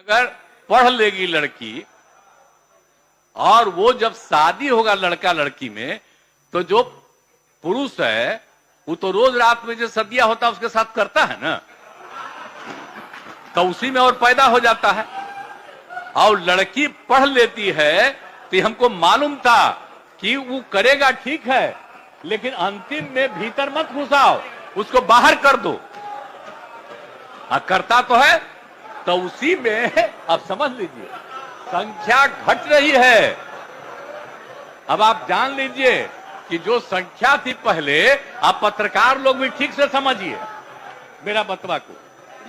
अगर पढ़ लेगी लड़की और वो जब शादी होगा लड़का लड़की में, तो जो पुरुष है वो तो रोज रात में जो सदिया होता है उसके साथ करता है ना, तो उसी में और पैदा हो जाता है। और लड़की पढ़ लेती है तो हमको मालूम था कि वो करेगा ठीक है, लेकिन अंतिम में भीतर मत घुसाओ, उसको बाहर कर दो। करता तो है, तो उसी में अब समझ लीजिए संख्या घट रही है। अब आप जान लीजिए कि जो संख्या थी पहले, आप पत्रकार लोग भी ठीक से समझिए मेरा बतवा को,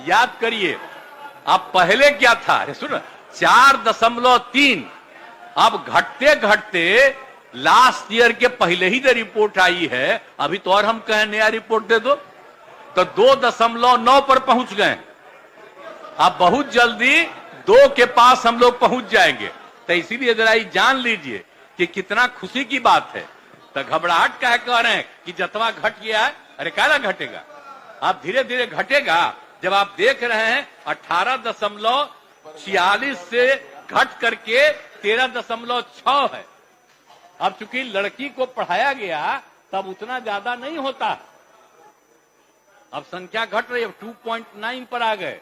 याद करिए आप पहले क्या था। अरे सुनो, 4.3, अब घटते घटते लास्ट ईयर के पहले ही जो रिपोर्ट आई है, अभी तो और हम कहें नया रिपोर्ट दे दो, तो 2.9 पर पहुंच गए। अब बहुत जल्दी 2 के पास हम लोग पहुंच जाएंगे। तो इसीलिए जरा ये जान लीजिए कि कितना खुशी की बात है। तो घबराहट क्या कह रहे हैं कि जतवा घट गया है, अरे काला घटेगा, आप धीरे धीरे घटेगा। जब आप देख रहे हैं 18.46 से घट करके 13.6 है। अब चूंकि लड़की को पढ़ाया गया तब उतना ज्यादा नहीं होता, अब संख्या घट रही है, 2.9 पर आ गए,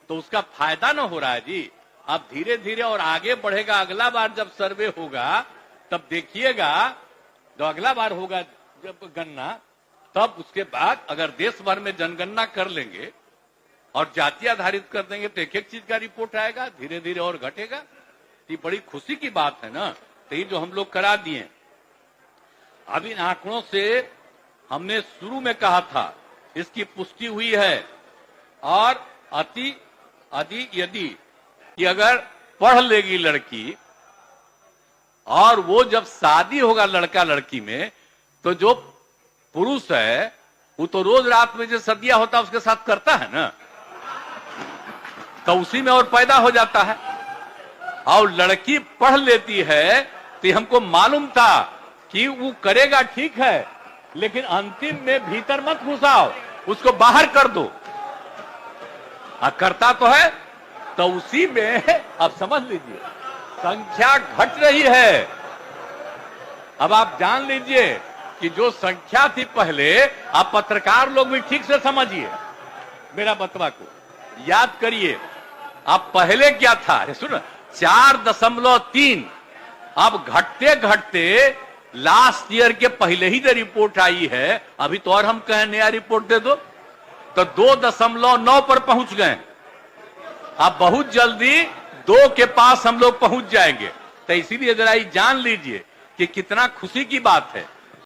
तो उसका फायदा ना हो रहा है जी। अब धीरे धीरे और आगे बढ़ेगा। अगला बार जब सर्वे होगा तब देखिएगा, जो अगला बार होगा जब गणना, तब उसके बाद अगर देश भर में जनगणना कर लेंगे और जाति आधारित कर देंगे तो एक एक चीज का रिपोर्ट आएगा, धीरे धीरे और घटेगा। ये बड़ी खुशी की बात है ना। तो ये जो हम लोग करा दिए, अब इन आंकड़ों से हमने शुरू में कहा था, इसकी पुष्टि हुई है। और यदि कि अगर पढ़ लेगी लड़की और वो जब शादी होगा लड़का लड़की में, तो जो पुरुष है वो तो रोज रात में जो सदिया होता है उसके साथ करता है ना, तो उसी में और पैदा हो जाता है। और लड़की पढ़ लेती है तो हमको मालूम था कि वो करेगा ठीक है, लेकिन अंतिम में भीतर मत घुसाओ, उसको बाहर कर दो। करता तो है, तो उसी में अब समझ लीजिए संख्या घट रही है। अब आप जान लीजिए कि जो संख्या थी पहले, आप पत्रकार लोग भी ठीक से समझिए मेरा बतवा को, याद करिए आप पहले क्या था। अरे सुनो, 4.3, अब घटते घटते लास्ट ईयर के पहले ही जो रिपोर्ट आई है, अभी तो और हम कहें नया रिपोर्ट दे दो, तो 2.9 पर पहुंच गए। अब बहुत जल्दी 2 के पास हम लोग पहुंच जाएंगे। तो इसीलिए जरा ये जान लीजिए कि कितना खुशी की बात है।